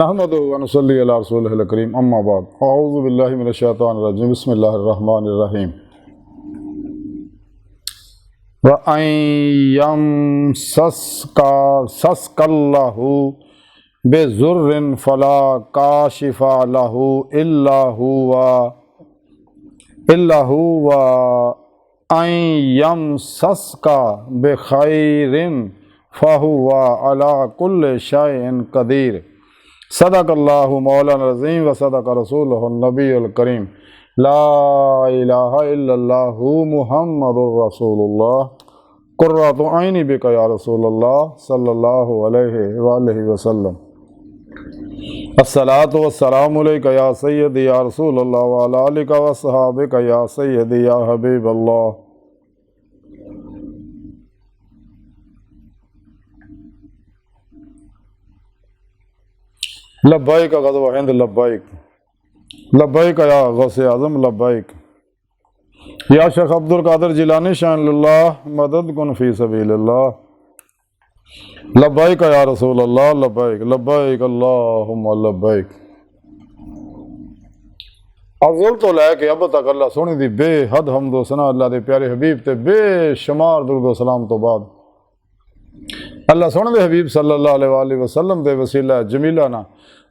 نحمدہ و نصلی علی رسولہ الکریم اما بعد اعوذ باللہ من الشیطان الرجیم بسم اللہ الرحمن الرحیم وَأَن يَمْسَسْكَ اللَّهُ بِضُرٍّ فَلَا كَاشِفَ لَهُ إِلَّا هُوَ أَن يَمْسَسْكَ بِخَيْرٍ فَهُوَ عَلَى كُلِّ شَيْءٍ قَدِيرٌ صدق اللہ مولانا العظیم و صدق رسولہ النبی الکریم لا الہ الا اللہ محمد رسول اللہ قرۃ عینی بک یا رسول اللہ صلی اللہ علیہ وآلہ وسلم الصلاۃ والسلام علیک یا سیدی یا رسول اللہ وعلی آلک وصحابک یا سیدی یا حبیب اللہ۔ لبیک غزوہ ہند لبیک لبیک یا غوث اعظم لبیک یا شیخ عبد القادر جیلانی شان اللہ مدد کن فی سبیل اللہ لبیک یا رسول اللہ لبیک لبیک اللہم لبیک۔ اول تو لے کے اب تک اللہ سونے دی بے حد حمد و ثنا اللہ دے پیارے حبیب تے بے شمار درود و سلام تو بعد اللہ سونے دے حبیب صلی اللہ علیہ وآلہ وسلم دے وسیلہ جمیلہ نا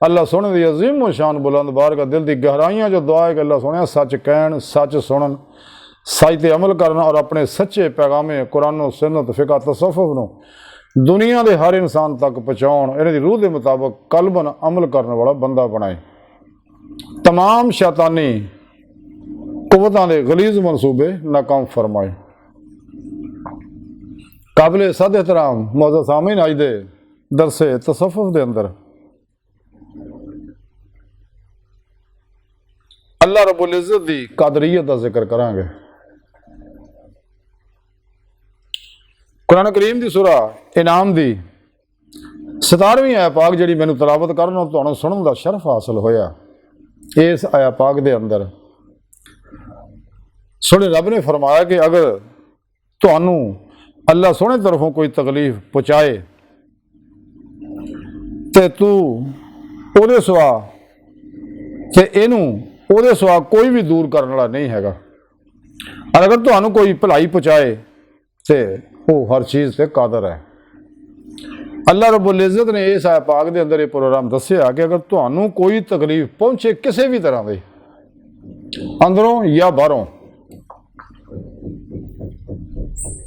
اللہ سونے دی عظیم و شان بلند بار کا دل دی گہرائیاں جو دعا ہے کہ اللہ سونے سچ کہن سچ سنن سچ تے عمل کرنا اور اپنے سچے پیغام قرآن و سنت فقہ تصوف نو دنیا دے ہر انسان تک پہنچاؤن انہیں دی روح دے مطابق قلباً عمل کرنے والا بندہ بنائے، تمام شیطانی قوتاں دے غلیظ منصوبے ناکام فرمائے۔ قابل صد احترام معزز سامعین، آج دے درس تصوف دے اندر اللہ رب العزت دی قادریت دا ذکر کریں گے۔ قرآن کریم دی سورہ انعام دی 17ویں آیا پاک جڑی مینوں تلاوت کرنا تہاڈوں سنن دا شرف حاصل ہویا، اس آیا پاک دے اندر سونے رب نے فرمایا کہ اگر تہانوں اللہ سونے طرفوں کوئی تکلیف پہنچائے تے تو او دے سوا تے اینوں او دے سوا کوئی بھی دور کرنے والا نہیں ہے گا، اور اگر تہانوں کوئی بھلائی پہنچائے تے وہ ہر چیز تے قادر ہے۔ اللہ رب العزت نے اس آیت پاک دے اندر یہ پروگرام دسیا کہ اگر تہانوں کوئی تکلیف پہنچے کسی بھی طرح دے اندروں یا باہروں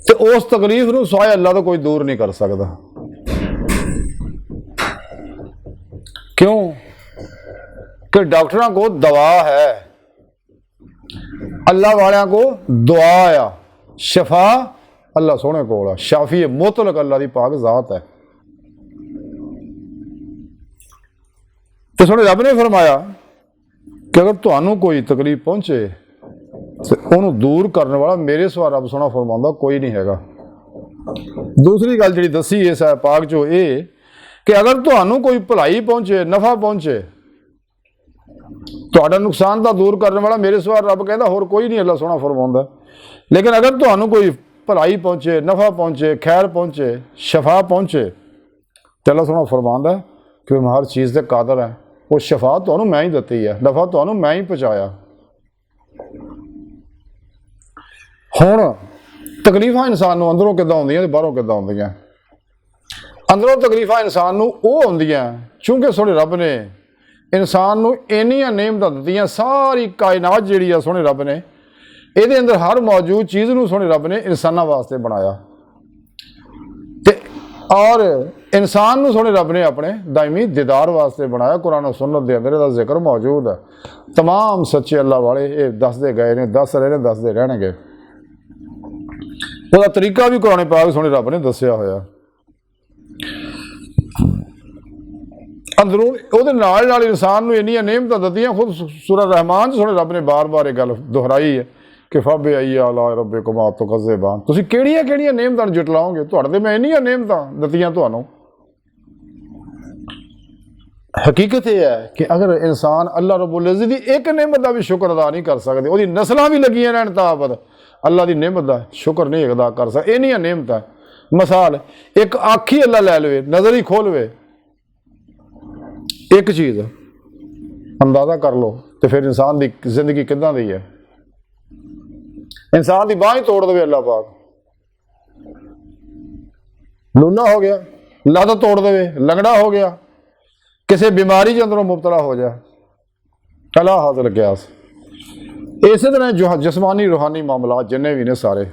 تے اس تکلیف نو سوائے اللہ تو کوئی دور نہیں کر سکتا۔ کیوں کہ ڈاکٹراں کو دوا ہے، اللہ والیاں کو دعا ہے، شفا اللہ سونے کو ہے، شافی مطلق اللہ دی پاک ذات ہے۔ تو سونے رب نے فرمایا کہ اگر تہانوں کوئی تکلیف پہنچے تو انہوں دور کرنے والا میرے سوا رب سونا فرماؤں کوئی نہیں ہے گا۔ دوسری گل جڑی دسی اس ہے پاک جو اے کہ اگر تہانوں کوئی بھلائی پہنچے نفع پہنچے تہاڈا نقصان دا دور کرنے والا میرے سوا رب کہندا ہور کوئی نہیں، اللہ سونا فرماؤں۔ لیکن اگر تہانوں کوئی بھلائی پہنچے نفع پہنچے خیر پہنچے شفا پہنچے تو اللہ سونا فرماؤں کہ میں ہر چیز دے قادر ہے، وہ شفا تہانوں میں ہی دتی ہے، نفع تہانوں میں ہی پہنچایا۔ ہن تکلیفاں انسان نو اندروں کداں ہوندیاں تے باہروں کداں ہوندیاں؟ اندروں تکلیفاں انسان نو او ہوندیاں چونکہ سونے رب نے انسان نو اینیاں نعمتاں دتیاں، ساری کائنات جیڑی ہے سونے رب نے اے دے اندر ہر موجود چیز نو سونے رب نے انساناں واسطے بنایا تے اور انسان نو سونے رب نے اپنے دائمی دیدار واسطے بنایا۔ قرآن و سنت دے اندر دا ذکر موجود ہے، تمام سچے اللہ والے یہ دسدے گئے نے، دس رہے نے، دسدے رہن گے۔ وہ طریقہ بھی قرآن پاک سونے رب نے دسیا ہوا۔ اندروں وہ نال انسان نو اینیاں نعمتاں دتیاں، خود سورہ رحمان سونے رب نے بار بار یہ گل دہرائی ہے کہ فَبِأَيِّ آلَاءِ رَبِّكُمَا تُكَذِّبَانِ، تسی کیڑیاں نعمتاں جٹلاؤ گے، تہاڈے تے میں اینیاں نعمتاں دتیاں تہانوں۔ حقیقت یہ ہے کہ اگر انسان اللہ رب العزت دی ایک نعمت دا بھی شکر ادا نہیں کر سکتے، وہ نسلاں بھی لگیاں رہن تابت اللہ دی نعمت دا شکر نہیں ادا کر سکتے، اینیاں نعمتاں۔ مثال ایک آنکھ ہی اللہ لے لوے، نظر ہی کھولوے، ਇੱਕ ਚੀਜ਼ ਅੰਦਾਜ਼ਾ ਕਰ ਲਓ ਤੇ ਫਿਰ ਇਨਸਾਨ ਦੀ ਜ਼ਿੰਦਗੀ ਕਿੱਦਾਂ ਦੀ ਹੈ। ਇਨਸਾਨ ਦੀ ਬਾਂਹ ਹੀ ਤੋੜ ਦੇਵੇ ਅੱਲਾਹ ਪਾਕ, ਲੂਲਾ ਹੋ ਗਿਆ, ਲੱਤ ਤੋੜ ਦੇਵੇ, ਲੰਗੜਾ ਹੋ ਗਿਆ, ਕਿਸੇ ਬਿਮਾਰੀ 'ਚ ਅੰਦਰੋਂ ਮੁਬਤਲਾ ਹੋ ਜਾ, ਅਲਾ ਹਾਜ਼ਰ ਕਿਆਸ। ਇਸੇ ਤਰ੍ਹਾਂ ਜਿਸਮਾਨੀ ਰੂਹਾਨੀ ਮਾਮਲਾਤ ਜਿੰਨੇ ਵੀ ਨੇ ਸਾਰੇ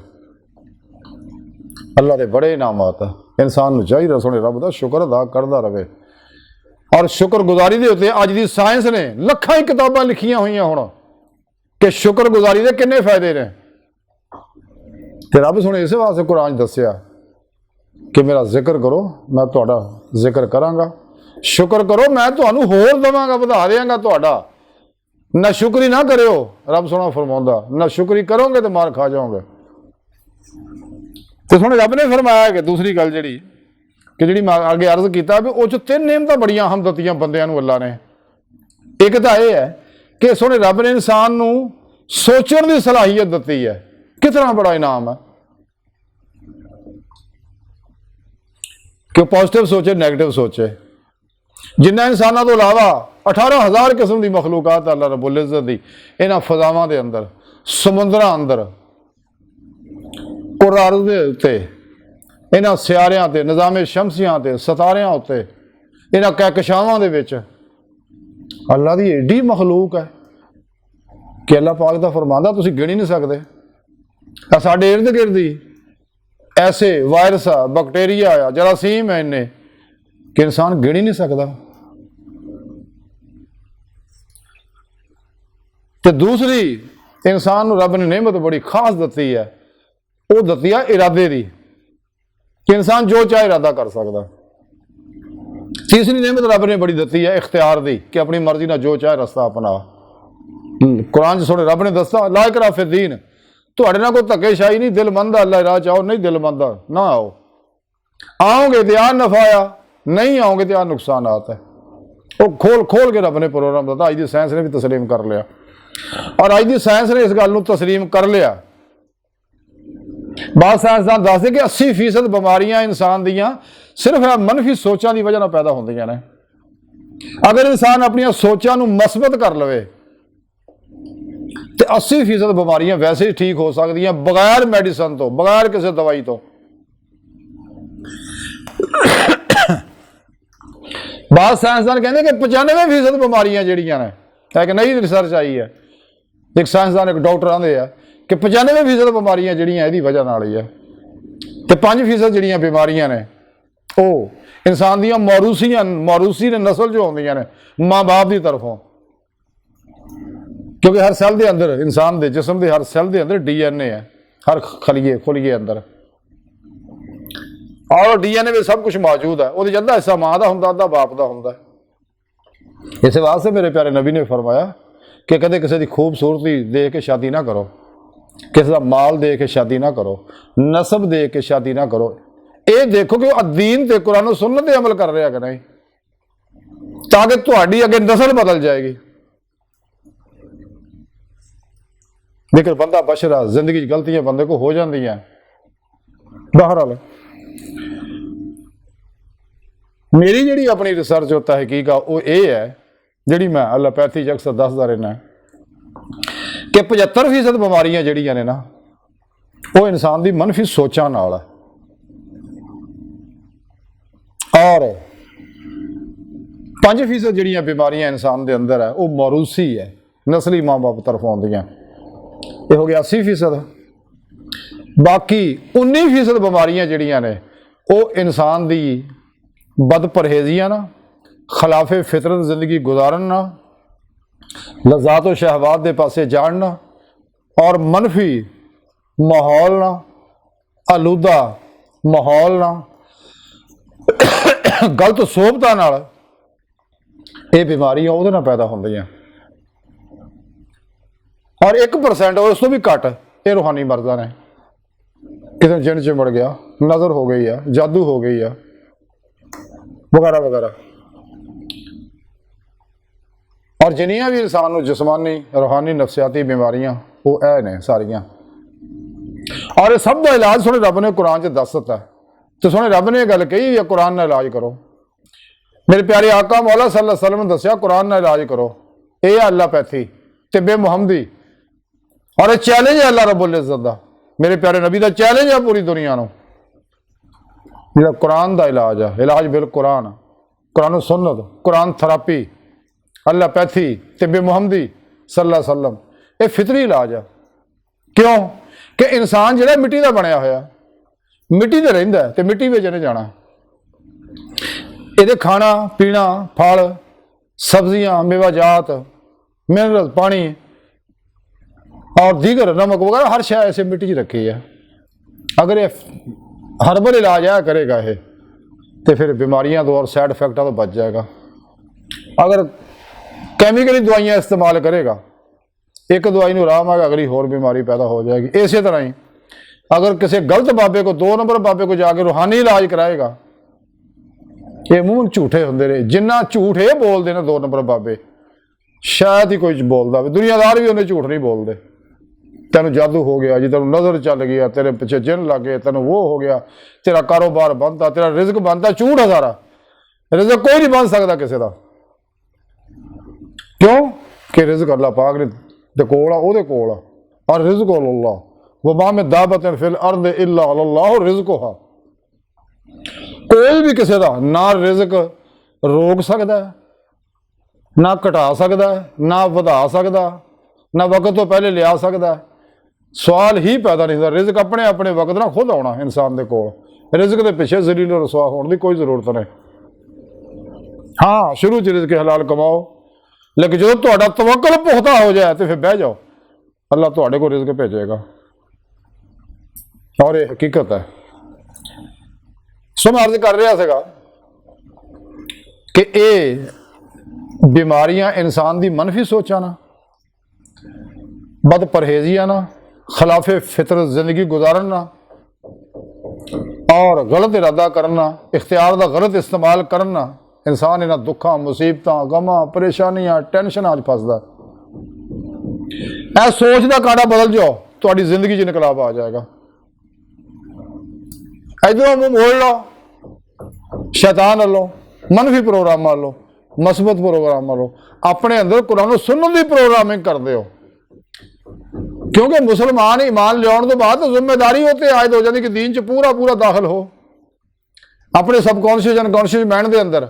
ਅੱਲਾਹ ਦੇ ਬੜੇ ਇਨਾਮਾਤ ਆ। ਇਨਸਾਨ ਨੂੰ ਚਾਹੀਦਾ ਸੋਹਣੇ ਰੱਬ ਦਾ ਸ਼ੁਕਰ ਅਦਾ ਕਰਦਾ ਰਹੇ। ਔਰ ਸ਼ੁਕਰਗੁਜ਼ਾਰੀ ਦੇ ਉੱਤੇ ਅੱਜ ਦੀ ਸਾਇੰਸ ਨੇ ਲੱਖਾਂ ਹੀ ਕਿਤਾਬਾਂ ਲਿਖੀਆਂ ਹੋਈਆਂ ਹੁਣ ਕਿ ਸ਼ੁਕਰਗੁਜ਼ਾਰੀ ਦੇ ਕਿੰਨੇ ਫਾਇਦੇ ਨੇ। ਤੇ ਰੱਬ ਸੋਹਣੇ ਇਸੇ ਵਾਸਤੇ ਕੁਰਾਨ 'ਚ ਦੱਸਿਆ ਕਿ ਮੇਰਾ ਜ਼ਿਕਰ ਕਰੋ, ਮੈਂ ਤੁਹਾਡਾ ਜ਼ਿਕਰ ਕਰਾਂਗਾ, ਸ਼ੁਕਰ ਕਰੋ ਮੈਂ ਤੁਹਾਨੂੰ ਹੋਰ ਦੇਵਾਂਗਾ, ਵਧਾ ਦਿਆਂਗਾ ਤੁਹਾਡਾ। ਨਾ ਸ਼ੁਕਰੀ ਨਾ ਕਰਿਓ, ਰੱਬ ਸੋਹਣਾ ਫਰਮਾਉਂਦਾ, ਨਾ ਸ਼ੁਕਰੀ ਕਰੋਗੇ ਤੇ ਮਾਰ ਖਾ ਜਾਓਗੇ। ਤੇ ਸੋਹਣੇ ਰੱਬ ਨੇ ਫਰਮਾਇਆ ਕਿ ਦੂਸਰੀ ਗੱਲ ਜਿਹੜੀ ਮੈਂ ਅੱਗੇ ਅਰਜ਼ ਕੀਤਾ ਵੀ ਉਹ 'ਚ 3 ਨਿਯਮਤਾਂ ਬੜੀਆਂ ਅਹਿਮ ਦਿੱਤੀਆਂ ਬੰਦਿਆਂ ਨੂੰ ਅੱਲਾ ਨੇ। ਇੱਕ ਤਾਂ ਇਹ ਹੈ ਕਿ ਸੋਹਣੇ ਰੱਬ ਨੇ ਇਨਸਾਨ ਨੂੰ ਸੋਚਣ ਦੀ ਸਲਾਹੀਅਤ ਦਿੱਤੀ ਹੈ। ਕਿਤਨਾ ਬੜਾ ਇਨਾਮ ਹੈ ਕਿ ਪੋਜ਼ਿਟਿਵ ਸੋਚੇ, ਨੈਗੇਟਿਵ ਸੋਚੇ। ਜਿੰਨਾ ਇਨਸਾਨਾਂ ਤੋਂ ਇਲਾਵਾ 18,000 ਕਿਸਮ ਦੀ ਮਖਲੂਕਾਤ ਅੱਲਾ ਰਬੁਲ ਇੱਜ਼ਤ ਦੀ ਇਹਨਾਂ ਫਜ਼ਾਵਾਂ ਦੇ ਅੰਦਰ, ਸਮੁੰਦਰਾਂ ਅੰਦਰ, ਕੁਰਾਰ ਦੇ ਉੱਤੇ, ਇਹਨਾਂ ਸਿਆਰਿਆਂ ਤੇ, ਨਿਜ਼ਾਮੇ ਸ਼ਮਸੀਆਂ ਤੇ, ਸਿਤਾਰਿਆਂ ਉੱਤੇ, ਇਹਨਾਂ ਕਹਿਕਸ਼ਾਵਾਂ ਦੇ ਵਿੱਚ ਅੱਲਾ ਦੀ ਏਡੀ ਮਖਲੂਕ ਹੈ ਕਿ ਅੱਲਾ ਪਾਕ ਦਾ ਫਰਮਾਂਦਾ ਤੁਸੀਂ ਗਿਣ ਹੀ ਨਹੀਂ ਸਕਦੇ। ਆ ਸਾਡੇ ਇਰਦ ਗਿਰਦ ਹੀ ਐਸੇ ਵਾਇਰਸ ਆ, ਬੈਕਟੀਰੀਆ ਆ, ਜਰਾਸੀਮ ਹੈ ਇੰਨੇ ਕਿ ਇਨਸਾਨ ਗਿਣ ਹੀ ਨਹੀਂ ਸਕਦਾ। ਤੇ ਦੂਸਰੀ ਇਨਸਾਨ ਨੂੰ ਰੱਬ ਨੇ ਨਿਹਮਤ ਬੜੀ ਖਾਸ ਦਿੱਤੀ ਹੈ, ਉਹ ਦਿੱਤੀ ਆ ਇਰਾਦੇ ਦੀ ਕਿ ਇਨਸਾਨ ਜੋ ਚਾਹੇ ਇਰਾਦਾ ਕਰ ਸਕਦਾ। ਤੀਸਰੀ ਨਿਹਮਤ ਰੱਬ ਨੇ ਬੜੀ ਦਿੱਤੀ ਹੈ ਇਖਤਿਆਰ ਦੀ ਕਿ ਆਪਣੀ ਮਰਜ਼ੀ ਨਾਲ ਜੋ ਚਾਹੇ ਰਸਤਾ ਅਪਣਾ। ਕੁਰਾਨ 'ਚ ਸੁਣੇ ਰੱਬ ਨੇ ਦੱਸਿਆ ਲਾ ਇਕਰਾਹ ਫਿੱਦੀਨ, ਤੁਹਾਡੇ ਨਾਲ ਕੋਈ ਧੱਕੇਸ਼ਾਹੀ ਨਹੀਂ, ਦਿਲ ਮੰਨਦਾ ਅੱਲਾ ਰਾਹ ਚਾਹੋ, ਨਹੀਂ ਦਿਲ ਮੰਨਦਾ ਨਾ ਆਓ। ਆਓਗੇ ਤੇ ਆ ਨਫਾ ਆ, ਨਹੀਂ ਆਓਗੇ ਤੇ ਆ ਨੁਕਸਾਨਾਤ ਹੈ। ਉਹ ਖੋਲ ਕੇ ਰੱਬ ਨੇ ਪ੍ਰੋਗਰਾਮ ਦਿੱਤਾ। ਅੱਜ ਦੀ ਸਾਇੰਸ ਨੇ ਵੀ ਤਸਲੀਮ ਕਰ ਲਿਆ, ਔਰ ਅੱਜ ਦੀ ਸਾਇੰਸ ਨੇ ਇਸ ਗੱਲ ਨੂੰ ਤਸਲੀਮ ਕਰ ਲਿਆ। ਬਾਅਦ ਸਾਇੰਸਦਾਨ ਦੱਸਦੇ ਕਿ 80% ਬਿਮਾਰੀਆਂ ਇਨਸਾਨ ਦੀਆਂ ਸਿਰਫ ਮਨਫੀ ਸੋਚਾਂ ਦੀ ਵਜ੍ਹਾ ਨਾਲ ਪੈਦਾ ਹੁੰਦੀਆਂ ਨੇ। ਅਗਰ ਇਨਸਾਨ ਆਪਣੀਆਂ ਸੋਚਾਂ ਨੂੰ ਮਸਬਤ ਕਰ ਲਵੇ ਤੇ 80% ਬਿਮਾਰੀਆਂ ਵੈਸੇ ਹੀ ਠੀਕ ਹੋ ਸਕਦੀਆਂ ਬਗੈਰ ਮੈਡੀਸਨ ਤੋਂ, ਬਗੈਰ ਕਿਸੇ ਦਵਾਈ ਤੋਂ। ਬਾਅਦ ਸਾਇੰਸਦਾਨ ਕਹਿੰਦੇ ਕਿ 95% ਬਿਮਾਰੀਆਂ ਜਿਹੜੀਆਂ ਨੇ, ਇੱਕ ਨਈ ਰਿਸਰਚ ਆਈ ਹੈ, ਇੱਕ ਸਾਇੰਸਦਾਨ ਇੱਕ ਡਾਕਟਰ ਆਂਦੇ ਆ ਕਿ 95% ਬਿਮਾਰੀਆਂ ਜਿਹੜੀਆਂ ਇਹਦੀ ਵਜ੍ਹਾ ਨਾਲ ਹੀ ਹੈ, ਤੇ 5% ਜਿਹੜੀਆਂ ਬਿਮਾਰੀਆਂ ਨੇ ਉਹ ਇਨਸਾਨ ਦੀਆਂ ਮੌਰੂਸੀ ਨੇ ਨਸਲ ਜੋ ਆਉਂਦੀਆਂ ਨੇ ਮਾਂ ਬਾਪ ਦੀ ਤਰਫੋਂ। ਕਿਉਂਕਿ ਹਰ ਸੈੱਲ ਦੇ ਅੰਦਰ, ਇਨਸਾਨ ਦੇ ਜਿਸਮ ਦੇ ਹਰ ਸੈੱਲ ਦੇ ਅੰਦਰ DNA ਹੈ, ਹਰ ਖਲੀਏ ਅੰਦਰ, ਔਰ DNA ਵਿੱਚ ਸਭ ਕੁਝ ਮੌਜੂਦ ਹੈ। ਉਹਦੇ 'ਚ ਅੱਧਾ ਹਿੱਸਾ ਮਾਂ ਦਾ ਹੁੰਦਾ, ਅੱਧਾ ਬਾਪ ਦਾ ਹੁੰਦਾ। ਇਸੇ ਵਾਸਤੇ ਮੇਰੇ ਪਿਆਰੇ ਨਬੀ ਨੇ ਫਰਮਾਇਆ ਕਿ ਕਦੇ ਕਿਸੇ ਦੀ ਖੂਬਸੂਰਤੀ ਦੇਖ ਕੇ ਸ਼ਾਦੀ ਨਾ ਕਰੋ, ਕਿਸੇ ਦਾ ਮਾਲ ਦੇਖ ਕੇ ਸ਼ਾਦੀ ਨਾ ਕਰੋ, ਨਸਬ ਦੇਖ ਕੇ ਸ਼ਾਦੀ ਨਾ ਕਰੋ। ਇਹ ਦੇਖੋ ਕਿ ਉਹ ਦੀਨ ਤੇ ਕੁਰਾਨ ਔਰ ਸੁन्नत ਤੇ ਅਮਲ ਕਰ ਰਿਹਾ ਕਿ ਨਹੀਂ, ਤਾਂ ਕਿ ਤੁਹਾਡੀ ਅੱਗੇ ਨਸਲ ਬਦਲ ਜਾਏਗੀ। ਲੇਕਿਨ ਬੰਦਾ ਬਸ਼ਰਾ, ਜ਼ਿੰਦਗੀ 'ਚ ਗਲਤੀਆਂ ਬੰਦੇ ਕੋ ਹੋ ਜਾਂਦੀਆਂ। ਬਹਰਹਾਲ ਮੇਰੀ ਜਿਹੜੀ ਆਪਣੀ ਰਿਸਰਚ ਉਹ ਤਹਿਕੀਕ ਆ ਉਹ ਇਹ ਹੈ, ਜਿਹੜੀ ਮੈਂ ਐਲੋਪੈਥੀ 'ਚ ਅਕਸਰ ਦੱਸਦਾ ਰਹਿਣਾ ਕਿ 75% ਬਿਮਾਰੀਆਂ ਜਿਹੜੀਆਂ ਨੇ ਨਾ ਉਹ ਇਨਸਾਨ ਦੀ ਮਨਫੀ ਸੋਚਾਂ ਨਾਲ ਹੈ, ਔਰ 5% ਜਿਹੜੀਆਂ ਬਿਮਾਰੀਆਂ ਇਨਸਾਨ ਦੇ ਅੰਦਰ ਹੈ ਉਹ ਮੌਰੂਸੀ ਹੈ, ਨਸਲੀ ਮਾਂ ਬਾਪ ਤਰਫੋਂ ਆਉਂਦੀਆਂ। ਇਹ ਹੋ ਗਿਆ 80%। ਬਾਕੀ 19% ਬਿਮਾਰੀਆਂ ਜਿਹੜੀਆਂ ਨੇ ਉਹ ਇਨਸਾਨ ਦੀ ਬਦਪਰਹੇਜ਼ੀਆਂ ਨਾ, ਖਿਲਾਫੇ ਫਿਤਰਤ ਜ਼ਿੰਦਗੀ ਗੁਜ਼ਾਰਨ ਨਾ, ਲਜ਼ਾਤ व ਸ਼ਹਿਵਾਤ ਦੇ ਪਾਸੇ ਜਾਣ ਨਾ, ਔਰ ਮਨਫੀ ਮਾਹੌਲ ਨਾ, ਆਲੂਦਾ ਮਾਹੌਲ ਨਾ, ਗਲਤ ਸੋਬਤਾਂ ਨਾਲ ਇਹ ਬਿਮਾਰੀਆਂ ਉਹਦੇ ਨਾਲ ਪੈਦਾ ਹੁੰਦੀਆਂ। ਔਰ 1% ਉਸ ਤੋਂ ਵੀ ਘੱਟ ਇਹ ਰੂਹਾਨੀ ਮਰਜ਼ਾਂ ਨੇ। ਕਿਸੇ ਜਿੰਨ ਚਿੰਬੜ ਗਿਆ, ਨਜ਼ਰ ਹੋ ਗਈ ਆ, ਜਾਦੂ ਹੋ ਗਈ ਆ, ਵਗੈਰਾ ਵਗੈਰਾ। ਔਰ ਜਿੰਨੀਆਂ ਵੀ ਇਨਸਾਨ ਨੂੰ ਜਿਸਮਾਨੀ, ਰੂਹਾਨੀ, ਨਫਸਿਆਤੀ ਬਿਮਾਰੀਆਂ ਉਹ ਇਹ ਨੇ ਸਾਰੀਆਂ। ਔਰ ਇਹ ਸਭ ਦਾ ਇਲਾਜ ਸੋਹਣੇ ਰੱਬ ਨੇ ਕੁਰਾਨ 'ਚ ਦੱਸ ਦਿੱਤਾ। ਤੇ ਸੋਹਣੇ ਰੱਬ ਨੇ ਇਹ ਗੱਲ ਕਹੀ ਹੈ ਕੁਰਾਨ ਨਾਲ ਇਲਾਜ ਕਰੋ। ਮੇਰੇ ਪਿਆਰੇ ਆਕਾ ਮੌਲਾ ਸੱਲੱਲਾਹੁ ਅਲੈहि ਵਸੱਲਮ ਨੇ ਦੱਸਿਆ ਕੁਰਾਨ ਨਾਲ ਇਲਾਜ ਕਰੋ। ਇਹ ਹੈ ਐਲੋਪੈਥੀ, ਤਿੱਬੇ ਮੁਹੰਮਦੀ। ਔਰ ਇਹ ਚੈਲੰਜ ਹੈ ਅੱਲਾਹ ਰੱਬੁਲ ਇੱਜ਼ਤ ਦਾ, ਮੇਰੇ ਪਿਆਰੇ ਨਬੀ ਦਾ ਚੈਲੰਜ ਹੈ ਪੂਰੀ ਦੁਨੀਆ ਨੂੰ। ਜਿਹੜਾ ਕੁਰਾਨ ਦਾ ਇਲਾਜ ਹੈ, ਇਲਾਜ ਬਿਲ ਕੁਰਾਨ, ਕੁਰਾਨ ਸੁन्नत, ਕੁਰਾਨ ਥੈਰੇਪੀ, ਐਲੋਪੈਥੀ, ਤਿੱਬੇ ਮੁਹੰਮਦੀ ਸੱਲੱਲਾਹੁ ਅਲੈहि ਵਸੱਲਮ, ਇਹ ਫਿਤਰੀ ਇਲਾਜ ਹੈ। ਕਿਉਂ ਕਿ ਇਨਸਾਨ ਜਿਹੜਾ ਮਿੱਟੀ ਦਾ ਬਣਿਆ ਹੋਇਆ, ਮਿੱਟੀ ਤੇ ਰਹਿੰਦਾ ਤੇ ਮਿੱਟੀ ਵਿੱਚ ਇਹਨੇ ਜਾਣਾ। ਇਹਦੇ ਖਾਣਾ ਪੀਣਾ, ਫਲ ਸਬਜ਼ੀਆਂ, ਮੇਵਾਜਾਤ, ਮਿਨਰਲ, ਪਾਣੀ और दीगर नमक वगैरह हर शय ऐसे मिट्टी च रखी है। अगर ये हर्बल इलाज है करेगा ये तो फिर बीमारियां तो और साइड इफेक्टा तो बच जाएगा। अगर कैमिकली दवाइयां इस्तेमाल करेगा, एक दवाई ਨੂੰ आराम आएगा, अगली होर बीमारी पैदा हो जाएगी। इसी तरह ही अगर किसी गलत बाबे को, 2 नंबर बाबे को जाके रूहानी इलाज कराएगा, ये मूंह झूठे होंगे रहे, जिन्ना झूठ ये बोलते हैं 2 नंबर बाबे, शायद ही कोई बोलता, दुनियादार भी उन्हें झूठ नहीं बोलते। ਤੈਨੂੰ ਜਾਦੂ ਹੋ ਗਿਆ ਜੀ, ਤੈਨੂੰ ਨਜ਼ਰ ਚੱਲ ਗਿਆ, ਤੇਰੇ ਪਿੱਛੇ ਜਿੰਨ ਲੱਗ ਗਏ, ਤੈਨੂੰ ਉਹ ਹੋ ਗਿਆ, ਤੇਰਾ ਕਾਰੋਬਾਰ ਬਣਦਾ, ਤੇਰਾ ਰਿਜ਼ਕ ਬਣਦਾ, ਝੂਠ ਹੈ ਸਾਰਾ। ਰਿਜ਼ਕ ਕੋਈ ਨਹੀਂ ਬਣ ਸਕਦਾ ਕਿਸੇ ਦਾ। ਕਿਉਂ ਕਿ ਰਿਜ਼ਕ ਅੱਲਾਹ ਪਾਕ ਦੇ ਕੋਲ ਆ, ਉਹਦੇ ਕੋਲ ਆ। ਔਰ ਰਿਜ਼ਕ ਅੱਲਾਹ ਵਮਾ ਮਿਨ ਦਾਬਤਿਨ ਫਿਲ ਅਰਦ ਇਲਾ ਅੱਲਾਹ ਰਿਜ਼ਕੁਹਾ। ਕੋਈ ਵੀ ਕਿਸੇ ਦਾ ਨਾ ਰਿਜ਼ਕ ਰੋਕ ਸਕਦਾ, ਨਾ ਘਟਾ ਸਕਦਾ, ਨਾ ਵਧਾ ਸਕਦਾ, ਨਾ ਵਕਤ ਤੋਂ ਪਹਿਲੇ ਲਿਆ ਸਕਦਾ। ਸਵਾਲ ਹੀ ਪੈਦਾ ਨਹੀਂ ਹੁੰਦਾ। ਰਿਜ਼ਕ ਆਪਣੇ ਆਪਣੇ ਵਕਤ ਨਾਲ ਖੁਦ ਆਉਣਾ ਇਨਸਾਨ ਦੇ ਕੋਲ। ਰਿਜ਼ਕ ਦੇ ਪਿੱਛੇ ਜ਼ਲੀਲ ਰਸਵਾ ਹੋਣ ਦੀ ਕੋਈ ਜ਼ਰੂਰਤ ਨਹੀਂ। ਹਾਂ, ਸ਼ੁਰੂ 'ਚ ਰਿਜ਼ਕ ਹਲਾਲ ਕਮਾਓ, ਲੇਕਿਨ ਜਦੋਂ ਤੁਹਾਡਾ ਤਵੱਕਲ ਪੁਖਤਾ ਹੋ ਜਾਏ ਤਾਂ ਫਿਰ ਬਹਿ ਜਾਓ, ਅੱਲਾਹ ਤੁਹਾਡੇ ਕੋਲ ਰਿਜ਼ਕ ਭੇਜੇਗਾ। ਔਰ ਇਹ ਹਕੀਕਤ ਹੈ। ਸੋ ਮੈਂ ਅਰਜ਼ ਕਰ ਰਿਹਾ ਸੀਗਾ ਕਿ ਇਹ ਬਿਮਾਰੀਆਂ ਇਨਸਾਨ ਦੀ ਮਨਫੀ ਸੋਚਾਂ ਨਾਲ, ਬਦ ਪਰਹੇਜ਼ੀਆਂ ਨਾਲ, ਖਿਲਾਫੇ ਫਿਤਰਤ ਜ਼ਿੰਦਗੀ ਗੁਜ਼ਾਰਨ ਨਾਲ, ਔਰ ਗਲਤ ਇਰਾਦਾ ਕਰਨ ਨਾਲ, ਇਖਤਿਆਰ ਦਾ ਗਲਤ ਇਸਤੇਮਾਲ ਕਰਨ ਨਾਲ ਇਨਸਾਨ ਇਹਨਾਂ ਦੁੱਖਾਂ, ਮੁਸੀਬਤਾਂ, ਗਮਾਂ, ਪਰੇਸ਼ਾਨੀਆਂ, ਟੈਨਸ਼ਨਾਂ 'ਚ ਫਸਦਾ। ਇਹ ਸੋਚ ਦਾ ਕਾਂਡਾ ਬਦਲ ਜਾਓ, ਤੁਹਾਡੀ ਜ਼ਿੰਦਗੀ 'ਚ ਇਨਕਲਾਬ ਆ ਜਾਏਗਾ। ਇੱਧਰੋਂ ਮੂੰਹ ਮੋੜ ਲਓ ਸ਼ੈਤਾਨ ਵੱਲੋਂ, ਮਨਫੀ ਪ੍ਰੋਗਰਾਮਾਂ ਵੱਲੋਂ, ਮਸਬਤ ਪ੍ਰੋਗਰਾਮਾਂ ਵੱਲੋਂ, ਆਪਣੇ ਅੰਦਰ ਕੁਰਾਨ ਸੁਨਨਤ ਦੀ ਪ੍ਰੋਗਰਾਮਿੰਗ ਕਰਦੇ ਹੋ। ਕਿਉਂਕਿ ਮੁਸਲਮਾਨ ਈਮਾਨ ਲਿਆਉਣ ਤੋਂ ਬਾਅਦ ਜ਼ਿੰਮੇਦਾਰੀ ਉਹ 'ਤੇ ਆਇਦ ਹੋ ਜਾਂਦੀ ਕਿ ਦੀਨ 'ਚ ਪੂਰਾ ਪੂਰਾ ਦਾਖਲ ਹੋ। ਆਪਣੇ ਸਬਕੌਨਸ਼ੀਅਸ ਅਨਕੌਨਸ਼ੀਅਸ ਮਾਈਂਡ ਦੇ ਅੰਦਰ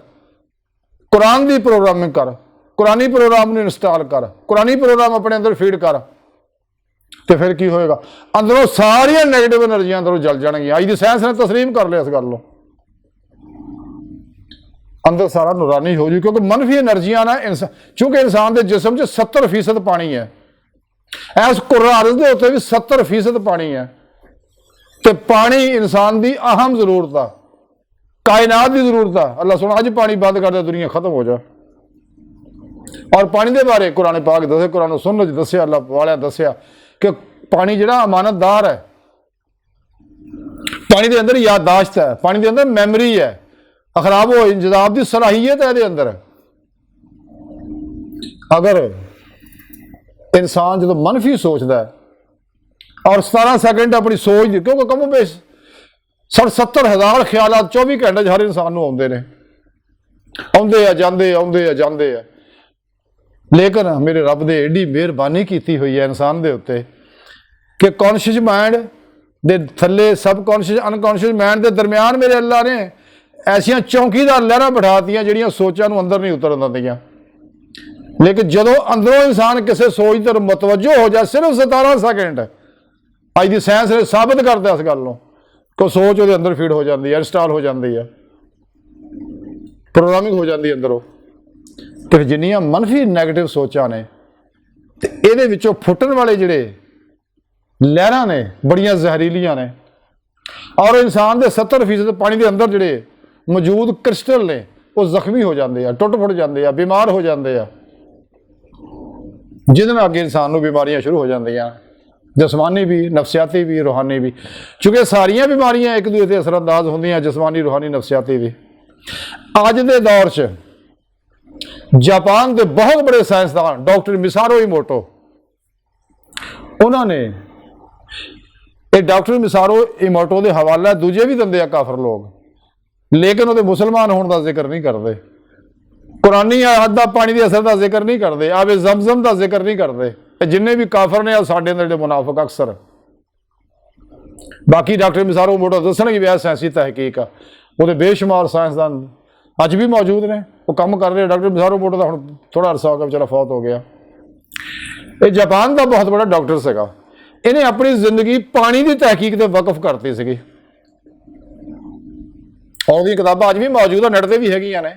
ਕੁਰਾਨ ਦੀ ਪ੍ਰੋਗਰਾਮਿੰਗ ਕਰ, ਕੁਰਾਨੀ ਪ੍ਰੋਗਰਾਮ ਨੂੰ ਇੰਸਟਾਲ ਕਰ, ਕੁਰਾਨੀ ਪ੍ਰੋਗਰਾਮ ਆਪਣੇ ਅੰਦਰ ਫੀਡ ਕਰ, ਤੇ ਫਿਰ ਕੀ ਹੋਏਗਾ? ਅੰਦਰੋਂ ਸਾਰੀਆਂ ਨੈਗੇਟਿਵ ਐਨਰਜੀਆਂ ਅੰਦਰੋਂ ਜਲ ਜਾਣਗੀਆਂ। ਅੱਜ ਦੀ ਸਾਇੰਸ ਨੇ ਤਸਲੀਮ ਕਰ ਲਿਆ ਇਸ ਗੱਲ ਨੂੰ। ਅੰਦਰ ਸਾਰਾ ਨੂਰਾਨੀ ਹੋ ਜੂ, ਕਿਉਂਕਿ ਮਨਫੀ ਐਨਰਜੀਆਂ ਨਾਲ ਚੂੰਕਿ ਇਨਸਾਨ ਦੇ ਜਿਸਮ 'ਚ 70% ਪਾਣੀ ਹੈ। ਇਸ ਕੁਰਰਾ ਅਰਜ਼ ਦੇ ਉੱਤੇ ਵੀ 70% ਪਾਣੀ ਹੈ, ਤੇ ਪਾਣੀ ਇਨਸਾਨ ਦੀ ਅਹਿਮ ਜ਼ਰੂਰਤ ਆ, ਕਾਇਨਾਤ ਦੀ ਜ਼ਰੂਰਤ ਆ। ਅੱਲਾਹ ਸੁਣਾ ਅੱਜ ਪਾਣੀ ਬੰਦ ਕਰ ਦੇ, ਦੁਨੀਆ ਖਤਮ ਹੋ ਜਾ। ਔਰ ਪਾਣੀ ਦੇ ਬਾਰੇ ਕੁਰਾਨ ਪਾਕ ਦੱਸੇ, ਕੁਰਾਨ ਸੁਨਨਤ 'ਚ ਦੱਸਿਆ, ਅੱਲਾਹ ਵਾਲਿਆਂ ਦੱਸਿਆ ਕਿ ਪਾਣੀ ਜਿਹੜਾ ਅਮਾਨਤਦਾਰ ਹੈ, ਪਾਣੀ ਦੇ ਅੰਦਰ ਯਾਦਦਾਸ਼ਤ ਹੈ, ਪਾਣੀ ਦੇ ਅੰਦਰ ਮੈਮਰੀ ਹੈ, ਖਰਾਬ ਹੋ ਇੰਜਜ਼ਾਬ ਦੀ ਸਲਾਹੀਅਤ ਹੈ ਇਹਦੇ ਅੰਦਰ। ਅਗਰ ਇਨਸਾਨ ਜਦੋਂ ਮਨਫੀ ਸੋਚਦਾ ਔਰ 17 ਸੈਕਿੰਡ ਆਪਣੀ ਸੋਚ ਦੀ, ਕਿਉਂਕਿ ਕਮੋ ਬੇਸ਼ 70,000 ਖਿਆਲਾਤ 24 ਘੰਟੇ 'ਚ ਹਰ ਇਨਸਾਨ ਨੂੰ ਆਉਂਦੇ ਨੇ, ਆਉਂਦੇ ਆ ਜਾਂਦੇ, ਆਉਂਦੇ ਆ ਜਾਂਦੇ ਆ। ਲੇਕਿਨ ਮੇਰੇ ਰੱਬ ਨੇ ਐਡੀ ਮਿਹਰਬਾਨੀ ਕੀਤੀ ਹੋਈ ਹੈ ਇਨਸਾਨ ਦੇ ਉੱਤੇ ਕਿ ਕੌਨਸ਼ੀਅਸ ਮਾਈਂਡ ਦੇ ਥੱਲੇ ਸਬ ਕੌਨਸ਼ੀਅਸ ਅਨਕੌਨਸ਼ੀਅਸ ਮਾਈਂਡ ਦੇ ਦਰਮਿਆਨ ਮੇਰੇ ਅੱਲਾ ਨੇ ਐਸੀਆਂ ਚੌਂਕੀਦਾਰ ਲਹਿਰਾਂ ਬਿਠਾਤੀਆਂ ਜਿਹੜੀਆਂ ਸੋਚਾਂ ਨੂੰ ਅੰਦਰ ਨਹੀਂ ਉਤਰਨ ਦਿੰਦੀਆਂ। ਲੇਕਿਨ ਜਦੋਂ ਅੰਦਰੋਂ ਇਨਸਾਨ ਕਿਸੇ ਸੋਚ ਤੇ ਮੁਤਵੱਜੋ ਹੋ ਜਾ, ਸਿਰਫ 17 ਸੈਕਿੰਡ, ਅੱਜ ਦੀ ਸਾਇੰਸ ਨੇ ਸਾਬਤ ਕਰਤਾ ਇਸ ਗੱਲ ਨੂੰ ਕਿ ਸੋਚ ਉਹਦੇ ਅੰਦਰ ਫੀਡ ਹੋ ਜਾਂਦੀ ਹੈ, ਇੰਸਟਾਲ ਹੋ ਜਾਂਦੀ ਹੈ, ਪ੍ਰੋਗਰਾਮਿੰਗ ਹੋ ਜਾਂਦੀ ਅੰਦਰੋਂ। ਤੇ ਜਿੰਨੀਆਂ ਮਨਫੀ ਨੈਗੇਟਿਵ ਸੋਚਾਂ ਨੇ ਤੇ ਇਹਦੇ ਵਿੱਚੋਂ ਫੁੱਟਣ ਵਾਲੇ ਜਿਹੜੇ ਲਹਿਰਾਂ ਨੇ ਬੜੀਆਂ ਜ਼ਹਿਰੀਲੀਆਂ ਨੇ। ਔਰ ਇਨਸਾਨ ਦੇ 70% ਪਾਣੀ ਦੇ ਅੰਦਰ ਜਿਹੜੇ ਮੌਜੂਦ ਕ੍ਰਿਸਟਲ ਨੇ ਉਹ ਜ਼ਖਮੀ ਹੋ ਜਾਂਦੇ ਆ, ਟੁੱਟ ਫੁੱਟ ਜਾਂਦੇ ਆ, ਬਿਮਾਰ ਹੋ ਜਾਂਦੇ ਆ, ਜਿਹਦੇ ਨਾਲ ਅੱਗੇ ਇਨਸਾਨ ਨੂੰ ਬਿਮਾਰੀਆਂ ਸ਼ੁਰੂ ਹੋ ਜਾਂਦੀਆਂ, ਜਿਸਮਾਨੀ ਵੀ, ਨਫਸਿਆਤੀ ਵੀ, ਰੂਹਾਨੀ ਵੀ। ਚੂँकि ਸਾਰੀਆਂ ਬਿਮਾਰੀਆਂ ਇੱਕ ਦੂਜੇ 'ਤੇ ਅਸਰਅੰਦਾਜ਼ ਹੁੰਦੀਆਂ, ਜਿਸਮਾਨੀ, ਰੂਹਾਨੀ, ਨਫਸਿਆਤੀ ਵੀ। ਅੱਜ ਦੇ ਦੌਰ 'ਚ ਜਾਪਾਨ ਦੇ ਬਹੁਤ ਬੜੇ ਸਾਇੰਸਦਾਨ ਡਾਕਟਰ ਮਿਸਾਰੋ ਇਮੋਟੋ, ਉਹਨਾਂ ਨੇ ਇਹ ਡਾਕਟਰ ਮਿਸਾਰੋ ਇਮੋਟੋ ਦੇ ਹਵਾਲਾ ਦੂਜੇ ਵੀ ਦਿੰਦੇ ਆ ਕਾਫਰ ਲੋਕ, ਲੇਕਿਨ ਉਹਦੇ ਮੁਸਲਮਾਨ ਹੋਣ ਦਾ ਜ਼ਿਕਰ ਨਹੀਂ ਕਰਦੇ। ਕੁਰਾਨੀ ਆਇਤ ਦਾ ਪਾਣੀ ਦੇ ਅਸਰ ਦਾ ਜ਼ਿਕਰ ਨਹੀਂ ਕਰਦੇ, ਆਵੇ ਜ਼ਮਜ਼ਮ ਦਾ ਜ਼ਿਕਰ ਨਹੀਂ ਕਰਦੇ। ਇਹ ਜਿੰਨੇ ਵੀ ਕਾਫਰ ਨੇ, ਸਾਡੇ ਅੰਦਰ ਜਿਹੜੇ ਮੁਨਾਫਿਕ ਅਕਸਰ, ਬਾਕੀ ਡਾਕਟਰ ਮਿਸਾਰੋ ਮੋਟੋ ਦੱਸਣਗੇ ਵੀ ਇਹ ਸਾਇੰਸੀ ਤਹਿਕੀਕ ਆ, ਉਹਦੇ ਬੇਸ਼ੁਮਾਰ ਸਾਇੰਸਦਾਨ ਅੱਜ ਵੀ ਮੌਜੂਦ ਨੇ, ਉਹ ਕੰਮ ਕਰ ਰਹੇ। ਡਾਕਟਰ ਮਿਸਾਰੋ ਮੋਟੋ ਦਾ ਹੁਣ ਥੋੜਾ ਅਰਸਾ ਹੋ ਗਿਆ, ਵਿਚਾਰਾ ਫੌਤ ਹੋ ਗਿਆ। ਇਹ ਜਾਪਾਨ ਦਾ ਬਹੁਤ ਬੜਾ ਡਾਕਟਰ ਸੀਗਾ, ਇਹਨੇ ਆਪਣੀ ਜ਼ਿੰਦਗੀ ਪਾਣੀ ਦੀ ਤਹਿਕੀਕ ਤੇ ਵਕਫ ਕਰਤੀ ਸੀਗੀ। ਉਹਦੀਆਂ ਕਿਤਾਬਾਂ ਅੱਜ ਵੀ ਮੌਜੂਦ ਆ, ਨੈਟ ਤੇ ਵੀ ਹੈਗੀਆਂ ਨੇ,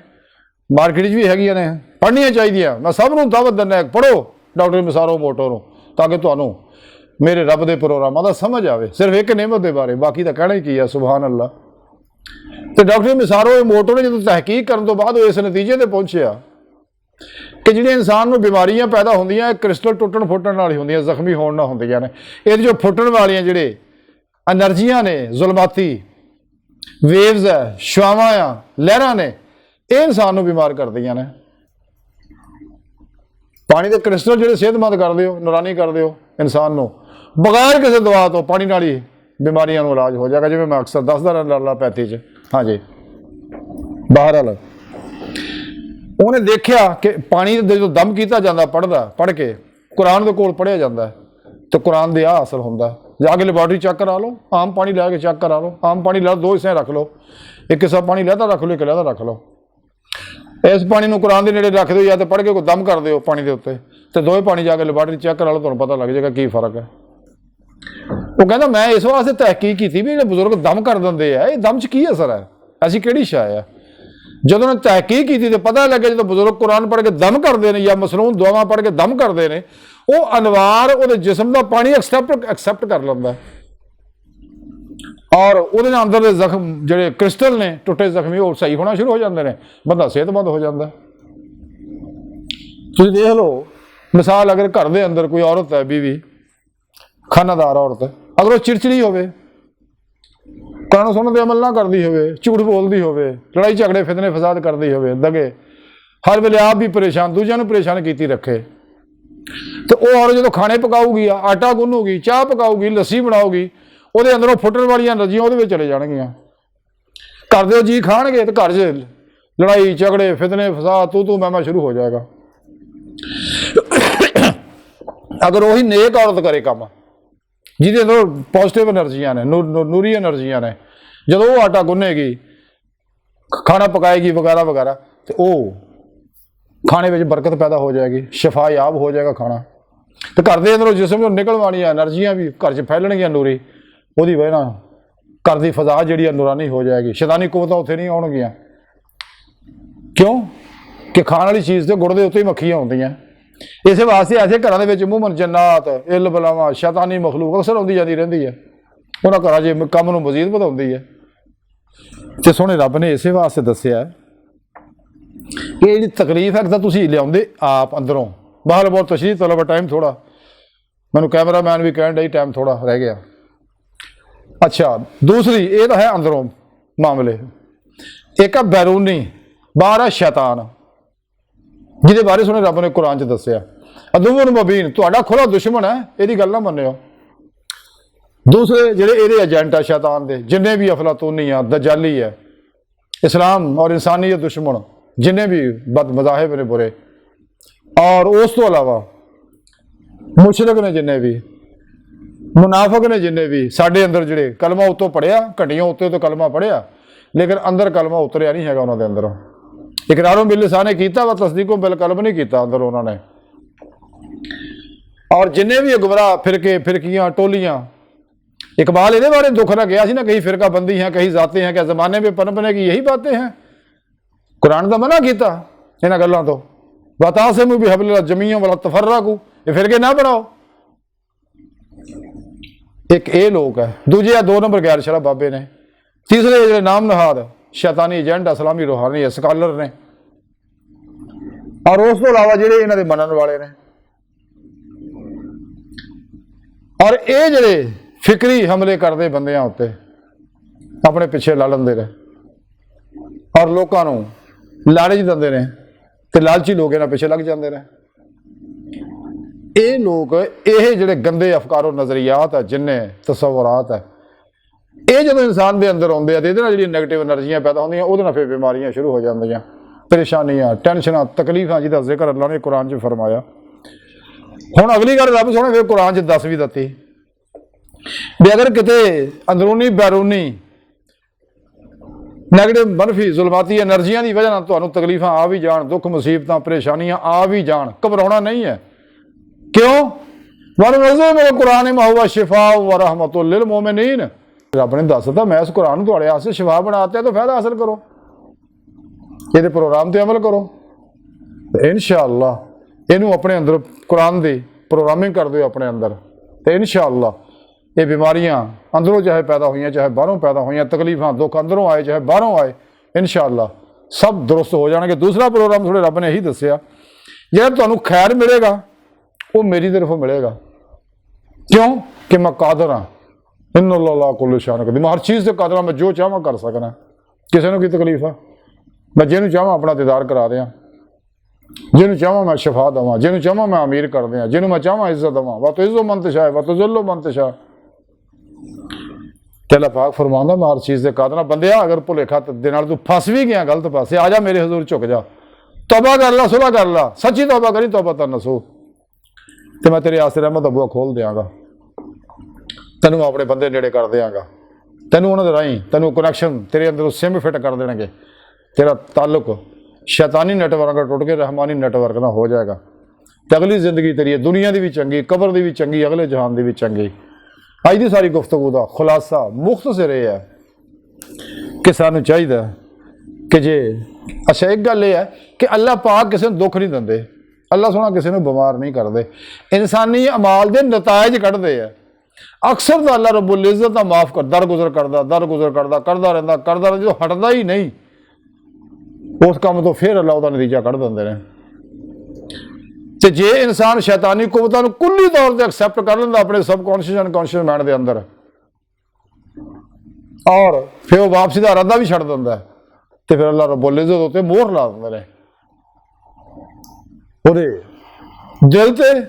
ਮਾਰਕੀਟ 'ਚ ਵੀ ਹੈਗੀਆਂ ਨੇ, ਪੜ੍ਹਨੀਆਂ ਚਾਹੀਦੀਆਂ। ਮੈਂ ਸਭ ਨੂੰ ਦਾਵਤ ਦਿੰਦਾ, ਪੜ੍ਹੋ ਡਾਕਟਰ ਮਿਸਾਰੋ ਮੋਟੋ ਨੂੰ, ਤਾਂ ਕਿ ਤੁਹਾਨੂੰ ਮੇਰੇ ਰੱਬ ਦੇ ਪ੍ਰੋਗਰਾਮਾਂ ਦਾ ਸਮਝ ਆਵੇ, ਸਿਰਫ ਇੱਕ ਨਿਮਤ ਦੇ ਬਾਰੇ, ਬਾਕੀ ਤਾਂ ਕਹਿਣਾ ਹੀ ਕੀ ਆ, ਸੁਭਾਨ ਅੱਲਾ। ਤੇ ਡਾਕਟਰ ਮਿਸਾਰੋ ਮੋਟੋ ਨੇ ਜਦੋਂ ਤਹਿਕੀਕ ਕਰਨ ਤੋਂ ਬਾਅਦ ਉਹ ਇਸ ਨਤੀਜੇ ਤੇ ਪਹੁੰਚਿਆ ਕਿ ਜਿਹੜੇ ਇਨਸਾਨ ਨੂੰ ਬਿਮਾਰੀਆਂ ਪੈਦਾ ਹੁੰਦੀਆਂ, ਇਹ ਕ੍ਰਿਸਟਲ ਟੁੱਟਣ ਫੁੱਟਣ ਨਾਲ ਹੀ ਹੁੰਦੀਆਂ, ਜ਼ਖਮੀ ਹੋਣ ਨਾਲ ਹੁੰਦੀਆਂ ਨੇ। ਇਹਦੇ ਜੋ ਫੁੱਟਣ ਵਾਲੀਆਂ ਜਿਹੜੇ ਐਨਰਜੀਆਂ ਨੇ, ਜ਼ੁਲਮਾਤੀ ਵੇਵਜ਼ ਹੈ, ਸ਼ੁਆਵਾਂ ਆ, ਲਹਿਰਾਂ ਨੇ, ਇਹ ਇਨਸਾਨ ਨੂੰ ਬਿਮਾਰ ਕਰਦੀਆਂ ਨੇ। ਪਾਣੀ ਦੇ ਕ੍ਰਿਸਟਲ ਜਿਹੜੇ ਸਿਹਤਮੰਦ ਕਰਦੇ ਹੋ, ਨੂਰਾਨੀ ਕਰਦੇ ਹੋ ਇਨਸਾਨ ਨੂੰ, ਬਗੈਰ ਕਿਸੇ ਦਵਾ ਤੋਂ ਪਾਣੀ ਨਾਲ ਹੀ ਬਿਮਾਰੀਆਂ ਨੂੰ ਇਲਾਜ ਹੋ ਜਾਏਗਾ, ਜਿਵੇਂ ਮੈਂ ਅਕਸਰ ਦੱਸਦਾ ਰਹਿੰਦਾ ਐਲੋਪੈਥੀ 'ਚ। ਹਾਂਜੀ, ਬਹਰਹਾਲ ਉਹਨੇ ਦੇਖਿਆ ਕਿ ਪਾਣੀ ਦੇ ਜਦੋਂ ਦਮ ਕੀਤਾ ਜਾਂਦਾ, ਪੜ੍ਹ ਕੇ ਕੁਰਾਨ ਦੇ ਕੋਲ ਪੜ੍ਹਿਆ ਜਾਂਦਾ ਤੇ ਕੁਰਾਨ ਦੇ ਆਹ ਅਸਰ ਹੁੰਦਾ। ਜਾ ਕੇ ਲੈਬੋਰਟਰੀ ਚੈੱਕ ਕਰਾ ਲਓ, ਆਮ ਪਾਣੀ ਲੈ ਕੇ ਚੈੱਕ ਕਰਾ ਲਓ, ਆਮ ਪਾਣੀ ਲੈ, ਦੋ ਹਿੱਸੇ ਰੱਖ ਲਓ, ਇੱਕ ਹਿੱਸਾ ਪਾਣੀ ਲਹਿਦਾ ਰੱਖ ਲਓ, ਇੱਕ ਲਹਿਦਾ ਰੱਖ ਲਓ। ਇਸ ਪਾਣੀ ਨੂੰ ਕੁਰਾਨ ਦੇ ਨੇੜੇ ਰੱਖ ਦਿਓ ਜਾਂ ਤੇ ਪੜ੍ਹ ਕੇ ਕੋਈ ਦਮ ਕਰ ਦਿਓ ਪਾਣੀ ਦੇ ਉੱਤੇ, ਤੇ ਦੋਵੇਂ ਪਾਣੀ ਜਾ ਕੇ ਲੈਬੋਰਟਰੀ ਚੈੱਕ ਕਰਾ ਲਓ, ਤੁਹਾਨੂੰ ਪਤਾ ਲੱਗ ਜਾਏਗਾ ਕੀ ਫਰਕ ਹੈ। ਉਹ ਕਹਿੰਦਾ ਮੈਂ ਇਸ ਵਾਸਤੇ ਤਹਿਕੀਕ ਕੀਤੀ ਵੀ ਜਿਹੜੇ ਬਜ਼ੁਰਗ ਦਮ ਕਰ ਦਿੰਦੇ ਆ, ਇਹ ਦਮ 'ਚ ਕੀ ਅਸਰ ਹੈ, ਐਸੀ ਕਿਹੜੀ ਸ਼ੈ ਆ। ਜਦੋਂ ਉਹਨੇ ਤਹਿਕੀਕ ਕੀਤੀ ਤੇ ਪਤਾ ਲੱਗਿਆ ਜਦੋਂ ਬਜ਼ੁਰਗ ਕੁਰਾਨ ਪੜ੍ਹ ਕੇ ਦਮ ਕਰਦੇ ਨੇ ਜਾਂ ਮਸਨੂਨ ਦੁਆਵਾਂ ਪੜ੍ਹ ਕੇ ਦਮ ਕਰਦੇ ਨੇ, ਉਹ ਅਨਵਾਰ ਉਹਦੇ ਜਿਸਮ ਦਾ ਪਾਣੀ ਐਕਸੈਪਟ ਕਰ ਲੈਂਦਾ, ਔਰ ਉਹਦੇ ਨਾਲ ਅੰਦਰ ਦੇ ਜ਼ਖਮ ਜਿਹੜੇ ਕ੍ਰਿਸਟਲ ਨੇ ਟੁੱਟੇ ਜ਼ਖਮੀ, ਉਹ ਸਹੀ ਹੋਣਾ ਸ਼ੁਰੂ ਹੋ ਜਾਂਦੇ ਨੇ, ਬੰਦਾ ਸਿਹਤਮੰਦ ਹੋ ਜਾਂਦਾ। ਤੁਸੀਂ ਦੇਖ ਲਓ ਮਿਸਾਲ, ਅਗਰ ਘਰ ਦੇ ਅੰਦਰ ਕੋਈ ਔਰਤ ਹੈ, ਬੀਵੀ, ਖਾਨਾਦਾਰ ਔਰਤ, ਅਗਰ ਉਹ ਚਿੜਚਿੜੀ ਹੋਵੇ, ਕੁਰਾਨ ਸੁਣਨ ਦੇ ਅਮਲ ਨਾ ਕਰਦੀ ਹੋਵੇ, ਝੂਠ ਬੋਲਦੀ ਹੋਵੇ, ਲੜਾਈ ਝਗੜੇ ਫਿਤਨੇ ਫਸਾਦ ਕਰਦੀ ਹੋਵੇ, ਦਗੇ, ਹਰ ਵੇਲੇ ਆਪ ਵੀ ਪਰੇਸ਼ਾਨ, ਦੂਜਿਆਂ ਨੂੰ ਪਰੇਸ਼ਾਨ ਕੀਤੀ ਰੱਖੇ, ਤੇ ਉਹ ਔਰਤ ਜਦੋਂ ਖਾਣੇ ਪਕਾਊਗੀ, ਆਟਾ ਗੁੰਨੂਗੀ, ਚਾਹ ਪਕਾਊਗੀ, ਲੱਸੀ ਬਣਾਊਗੀ, ਉਹਦੇ ਅੰਦਰੋਂ ਫੁੱਟਣ ਵਾਲੀਆਂ ਐਨਰਜੀਆਂ ਉਹਦੇ ਵਿੱਚ ਚਲੇ ਜਾਣਗੀਆਂ। ਘਰ ਦੇ ਜੀ ਖਾਣਗੇ ਤੇ ਘਰ 'ਚ ਲੜਾਈ ਝਗੜੇ ਫਿਤਨੇ ਫਸਾਦ ਤੂੰ ਮੈਂ ਸ਼ੁਰੂ ਹੋ ਜਾਏਗਾ। ਅਗਰ ਉਹੀ ਨੇਕ ਔਰਤ ਕਰੇ ਕੰਮ, ਜਿਹਦੇ ਅੰਦਰ ਪੋਜ਼ਿਟਿਵ ਐਨਰਜੀਆਂ ਨੇ, ਨੂਰੀ ਐਨਰਜੀਆਂ ਨੇ, ਜਦੋਂ ਉਹ ਆਟਾ ਗੁੰਨੇਗੀ, ਖਾਣਾ ਪਕਾਏਗੀ ਵਗੈਰਾ ਵਗੈਰਾ, ਤੇ ਉਹ ਖਾਣੇ ਵਿੱਚ ਬਰਕਤ ਪੈਦਾ ਹੋ ਜਾਏਗੀ, ਸ਼ਿਫਾਯਾਬ ਹੋ ਜਾਏਗਾ ਖਾਣਾ, ਤੇ ਘਰ ਦੇ ਅੰਦਰੋਂ ਜਿਸਮ ਨੂੰ ਨਿਕਲਣ ਵਾਲੀਆਂ ਐਨਰਜੀਆਂ ਵੀ ਘਰ 'ਚ ਫੈਲਣਗੀਆਂ ਨੂਰੀ, ਉਹਦੀ ਵਜ੍ਹਾ ਨਾਲ ਘਰ ਦੀ ਫਜ਼ਾ ਜਿਹੜੀ ਆ ਨੂਰਾਨੀ ਹੋ ਜਾਏਗੀ, ਸ਼ੈਤਾਨੀ ਕੁਵਤਾਂ ਉੱਥੇ ਨਹੀਂ ਆਉਣਗੀਆਂ। ਕਿਉਂ ਕਿ ਖਾਣ ਵਾਲੀ ਚੀਜ਼ ਤੇ ਗੁੜ ਦੇ ਉੱਤੇ ਹੀ ਮੱਖੀਆਂ ਹੁੰਦੀਆਂ। ਇਸੇ ਵਾਸਤੇ ਐਸੇ ਘਰਾਂ ਦੇ ਵਿੱਚ ਮੁਮਨ ਜੰਨਾਤ, ਇੱਲ ਬਲਾਵਾਂ, ਸ਼ੈਤਾਨੀ ਮਖਲੂਕ ਅਕਸਰ ਆਉਂਦੀ ਜਾਂਦੀ ਰਹਿੰਦੀ ਹੈ, ਉਹਨਾਂ ਘਰਾਂ 'ਚ ਕੰਮ ਨੂੰ ਮਜ਼ੀਦ ਵਧਾਉਂਦੀ ਹੈ। ਤੇ ਸੋਹਣੇ ਰੱਬ ਨੇ ਇਸੇ ਵਾਸਤੇ ਦੱਸਿਆ ਕਿ ਜਿਹੜੀ ਤਕਲੀਫ ਹੈ ਤਾਂ ਤੁਸੀਂ ਲਿਆਉਂਦੇ ਆਪ ਅੰਦਰੋਂ ਬਾਹਰ। ਬਹੁਤ ਤਸ਼ਰੀਹ ਤਲਬ ਟਾਈਮ ਥੋੜਾ, ਮੈਨੂੰ ਕੈਮਰਾਮੈਨ ਵੀ ਕਹਿਣ ਡਈ ਟਾਈਮ ਥੋੜਾ ਰਹਿ ਗਿਆ। ਅੱਛਾ, ਦੂਸਰੀ ਇਹ ਤਾਂ ਹੈ ਅੰਦਰੋਂ ਮਾਮਲੇ, ਇੱਕ ਆ ਬੈਰੂਨੀ, ਬਾਹਰ ਆ ਸ਼ੈਤਾਨ, ਜਿਹਦੇ ਬਾਰੇ ਸੋਹਣੇ ਰੱਬ ਨੇ ਕੁਰਾਨ 'ਚ ਦੱਸਿਆ, ਅਦੁਵੁਨ ਮੁਬੀਨ, ਤੁਹਾਡਾ ਖੁੱਲਾ ਦੁਸ਼ਮਣ ਹੈ, ਇਹਦੀ ਗੱਲ ਨਾ ਮੰਨਿਓ। ਦੂਸਰੇ ਜਿਹੜੇ ਇਹਦੇ ਏਜੰਟ ਆ ਸ਼ੈਤਾਨ ਦੇ, ਜਿੰਨੇ ਵੀ ਅਫਲਾਤੂਨੀ ਆ, ਦਜਾਲੀ ਹੈ, ਇਸਲਾਮ ਔਰ ਇਨਸਾਨੀਅਤ ਦੁਸ਼ਮਣ, ਜਿੰਨੇ ਵੀ ਬਦ ਮਜ਼ਾਹਿਬ ਨੇ ਬੁਰੇ, ਔਰ ਉਸ ਤੋਂ ਇਲਾਵਾ ਮੁਸ਼ਰਿਕ ਨੇ ਜਿੰਨੇ ਵੀ, ਮੁਨਾਫਿਕ ਨੇ ਜਿੰਨੇ ਵੀ, ਸਾਡੇ ਅੰਦਰ ਜਿਹੜੇ ਕਲਮਾ ਉੱਤੋਂ ਪੜ੍ਹਿਆ, ਘੰਟੀਆਂ ਉੱਤੇ ਤੋਂ ਕਲਮਾ ਪੜ੍ਹਿਆ, ਲੇਕਿਨ ਅੰਦਰ ਕਲਮਾ ਉਤਰਿਆ ਨਹੀਂ ਹੈਗਾ ਉਹਨਾਂ ਦੇ ਅੰਦਰੋਂ। ਇਕਰਾਰੋਂ ਬਿਲ ਲਿਸਾਨ ਨੇ ਕੀਤਾ ਵਾ, ਤਸਦੀਕੋਂ ਬਿਲ ਕਲਬ ਨਹੀਂ ਕੀਤਾ ਅੰਦਰ ਉਹਨਾਂ ਨੇ। ਔਰ ਜਿੰਨੇ ਵੀ ਗੁਮਰਾਹ ਫਿਰਕੇ, ਫਿਰਕੀਆਂ, ਟੋਲੀਆਂ, इकबाल ਇਹਦੇ ਬਾਰੇ दुख ना गया ਸੀ ना, कहीं फिरका बंदी हैं, कहीं जाते हैं, क्या जमाने में पनपने की यही बातें हैं। कुरान तो मना किया इन्होंने गलों तो, बता से भी हबल जमीयों वाला तफर्रकू, ये फिरके ना बनाओ। एक ये लोग है, दूजे 2 नंबर गैर शरा बाबे ने, तीसरे जो नाम नहाद शैतानी एजेंट इस्लामी रूहानी स्कॉलर ने, और उस तो इलावा जो इन्हों के मनन वाले ने, और ये जड़े फिक्री हमले करते बंदियां उत्ते अपने पिछे ला लेंदे ने, और लोगों को लालच दिंदे ने, ते लालची लोग इन्हां पिछे लग जाते हैं। ये लोग ये जिहड़े गंदे अफकार और नज़रियात है, जिन्ने तसव्वुरात है, ये जो इंसान के अंदर आउंदे आ ते इहदे नाल जिहड़ियां नैगेटिव एनर्जियां पैदा होंदियां, उहदे नाल फिर बीमारियां शुरू हो जांदियां। ਪਰੇਸ਼ਾਨੀਆਂ, ਟੈਨਸ਼ਨਾਂ, ਤਕਲੀਫਾਂ ਜਿਹਦਾ ਜ਼ਿਕਰ ਅੱਲਾਹ ਨੇ ਕੁਰਾਨ 'ਚ ਫਰਮਾਇਆ। ਹੁਣ ਅਗਲੀ ਗੱਲ ਰੱਬ ਸੋਹਣੇ ਫਿਰ ਕੁਰਾਨ 'ਚ ਦੱਸ ਵੀ ਦਿੱਤੀ ਵੀ ਅਗਰ ਕਿਤੇ ਅੰਦਰੂਨੀ ਬੈਰੂਨੀ ਨੈਗੇਟਿਵ ਮਨਫੀ ਜ਼ੁਲਮਾਤੀ ਐਨਰਜੀਆਂ ਦੀ ਵਜ੍ਹਾ ਨਾਲ ਤੁਹਾਨੂੰ ਤਕਲੀਫਾਂ ਆ ਵੀ ਜਾਣ, ਦੁੱਖ ਮੁਸੀਬਤਾਂ ਪਰੇਸ਼ਾਨੀਆਂ ਆ ਵੀ ਜਾਣ, ਘਬਰਾਉਣਾ ਨਹੀਂ ਹੈ। ਕਿਉਂ? ਮੇਰੇ ਕੁਰਾਨ ਮਹੁਵਾ ਸ਼ਿਫਾ व रहमतुल लिल मोमिनीन। ਰੱਬ ਨੇ ਦੱਸ ਦਿੱਤਾ ਮੈਂ ਇਸ ਕੁਰਾਨ ਨੂੰ ਤੁਹਾਡੇ ਵਾਸਤੇ ਸ਼ਿਫਾ ਬਣਾਤਾ, ਤਾਂ ਫਾਇਦਾ ਹਾਸਲ ਕਰੋ, ਇਹਦੇ ਪ੍ਰੋਗਰਾਮ ਤੇ ਅਮਲ ਕਰੋ। ਇਨਸ਼ਾਅੱਲਾ ਇਹਨੂੰ ਆਪਣੇ ਅੰਦਰ ਕੁਰਾਨ ਦੀ ਪ੍ਰੋਗਰਾਮਿੰਗ ਕਰ ਦਿਓ ਆਪਣੇ ਅੰਦਰ, ਤੇ ਇਨਸ਼ਾਅੱਲਾ ਇਹ ਬਿਮਾਰੀਆਂ ਅੰਦਰੋਂ ਚਾਹੇ ਪੈਦਾ ਹੋਈਆਂ ਚਾਹੇ ਬਾਹਰੋਂ ਪੈਦਾ ਹੋਈਆਂ, ਤਕਲੀਫਾਂ ਦੁੱਖ ਅੰਦਰੋਂ ਆਏ ਚਾਹੇ ਬਾਹਰੋਂ ਆਏ, ਇਨਸ਼ਾਅੱਲਾ ਸਭ ਦਰੁਸਤ ਹੋ ਜਾਣਗੇ। ਦੂਸਰਾ ਪ੍ਰੋਗਰਾਮ ਥੋੜੇ ਰੱਬ ਨੇ ਇਹੀ ਦੱਸਿਆ, ਜਿਹੜਾ ਤੁਹਾਨੂੰ ਖੈਰ ਮਿਲੇਗਾ ਉਹ ਮੇਰੀ ਤਰਫੋਂ ਮਿਲੇਗਾ। ਕਿਉਂ? ਕਿ ਮੈਂ ਕਾਦਰ ਹਾਂ, ਇੰਨਾ ਅੱਲਾਹ ਕੁੱਲ ਸ਼ਾਨ ਕਦੀਰ, ਮੈਂ ਹਰ ਚੀਜ਼ ਤੇ ਕਾਦਰ ਹਾਂ, ਮੈਂ ਜੋ ਚਾਹਾਂ ਕਰ ਸਕਣਾ। ਕਿਸੇ ਨੂੰ ਕੀ ਤਕਲੀਫ ਆ? ਮੈਂ ਜਿਹਨੂੰ ਚਾਹਾਂ ਆਪਣਾ ਦੀਦਾਰ ਕਰਾ ਦਿਆਂ, ਜਿਹਨੂੰ ਚਾਹਾਂ ਮੈਂ ਸ਼ਫਾ ਦੇਵਾਂ, ਜਿਹਨੂੰ ਚਾਹਾਂ ਮੈਂ ਅਮੀਰ ਕਰ ਦਿਆਂ, ਜਿਹਨੂੰ ਮੈਂ ਚਾਹਾਂ ਇੱਜ਼ਤ ਦੇਵਾਂ। ਵਾ ਤੁਇੱਜ਼ੁ ਮਨ ਤਸ਼ਾਅ ਵਾ ਤੁਜ਼ਿੱਲੁ ਮਨ ਤਸ਼ਾਅ। ਤੇ ਅੱਲਾਹ ਪਾਕ ਫਰਮਾਉਂਦਾ ਮੈਂ ਹਰ ਚੀਜ਼ ਦੇ ਕਾਦਰ ਹਾਂ। ਬੰਦਿਆ ਅਗਰ ਭੁਲੇਖਾ ਦੇ ਨਾਲ ਤੂੰ ਫਸ ਵੀ ਗਿਆ ਗਲਤ ਪਾਸੇ, ਆ ਜਾ ਮੇਰੇ ਹਜ਼ੂਰ ਝੁਕ ਜਾ, ਤੌਬਾ ਕਰ ਲਾ, ਸੁਲ੍ਹਾ ਕਰ ਲਾ, ਸੱਚੀ ਤੌਬਾ ਕਰੀ, ਤੌਬਾ ਤਾਂ ਨਸੂ, ਤੇ ਮੈਂ ਤੇਰੇ ਵਾਸਤੇ ਰਹਿਮਤ ਦਾ ਬੂਹਾ ਖੋਲ ਦਿਆਂਗਾ, ਤੈਨੂੰ ਆਪਣੇ ਬੰਦੇ ਨੇੜੇ ਕਰ ਦਿਆਂਗਾ, ਤੈਨੂੰ ਉਹਨਾਂ ਦੇ ਰਾਹੀਂ ਤੈਨੂੰ ਕਨੈਕਸ਼ਨ ਤੇਰੇ ਅੰਦਰ ਸਿਮ ਫਿੱਟ ਕਰ ਦੇਣਗੇ, ਤੇਰਾ ਤਾਲੁਕ ਸ਼ੈਤਾਨੀ ਨੈਟਵਰਕ ਨਾਲ ਟੁੱਟ ਕੇ ਰਹਿਮਾਨੀ ਨੈਟਵਰਕ ਨਾਲ ਹੋ ਜਾਏਗਾ, ਤੇ ਅਗਲੀ ਜ਼ਿੰਦਗੀ ਤੇਰੀ ਦੁਨੀਆ ਦੀ ਵੀ ਚੰਗੀ, ਕਬਰ ਦੀ ਵੀ ਚੰਗੀ, ਅਗਲੇ ਜਹਾਨ ਦੀ ਵੀ ਚੰਗੀ। ਅੱਜ ਦੀ ਸਾਰੀ ਗੁਫ਼ਤਗੂ ਦਾ ਖੁਲਾਸਾ ਮੁਖਤਸਰ ਇਹ ਹੈ ਕਿ ਸਾਨੂੰ ਚਾਹੀਦਾ ਕਿ ਜੇ ਅੱਛਾ ਇੱਕ ਗੱਲ ਇਹ ਹੈ ਕਿ ਅੱਲਾਹ ਪਾਕ ਕਿਸੇ ਨੂੰ ਦੁੱਖ ਨਹੀਂ ਦਿੰਦੇ, ਅੱਲਾਹ ਸੋਹਣਾ ਕਿਸੇ ਨੂੰ ਬਿਮਾਰ ਨਹੀਂ ਕਰਦੇ, ਇਨਸਾਨੀ ਅਮਾਲ ਦੇ ਨਤਾਇਜ ਕੱਢਦੇ ਆ। ਅਕਸਰ ਤਾਂ ਅੱਲਾਹ ਰੱਬੁਲ ਇੱਜ਼ਤ ਦਾ ਮਾਫ ਕਰ ਦਰਗੁਜ਼ਰ ਕਰਦਾ ਕਰਦਾ ਰਹਿੰਦਾ ਜਦੋਂ ਹਟਦਾ ਹੀ ਨਹੀਂ ਉਸ ਕੰਮ ਤੋਂ, ਫਿਰ ਅੱਲਾਹ ਉਹਦਾ ਨਤੀਜਾ ਕੱਢ ਦਿੰਦੇ ਨੇ। ਤੇ ਜੇ ਇਨਸਾਨ ਸ਼ੈਤਾਨੀ ਕੁਵਤਾਂ ਨੂੰ ਕੁੱਲੀ ਤੌਰ ਤੇ ਐਕਸੈਪਟ ਕਰ ਲੈਂਦਾ ਆਪਣੇ ਸਬਕੌਨਸ਼ੀਅਸ ਅਨਕੌਨਸ਼ੀਅਸ ਮਾਈਂਡ ਦੇ ਅੰਦਰ, ਔਰ ਫਿਰ ਉਹ ਵਾਪਸੀ ਦਾ ਇਰਾਦਾ ਵੀ ਛੱਡ ਦਿੰਦਾ, ਤੇ ਫਿਰ ਅੱਲਾਹ ਰੱਬੁਲ ਇੱਜ਼ਤ ਉੱਤੇ ਮੋਹਰ ਲਾ ਦਿੰਦੇ ਨੇ ਉਹਦੇ ਦਿਲ ਤੇ,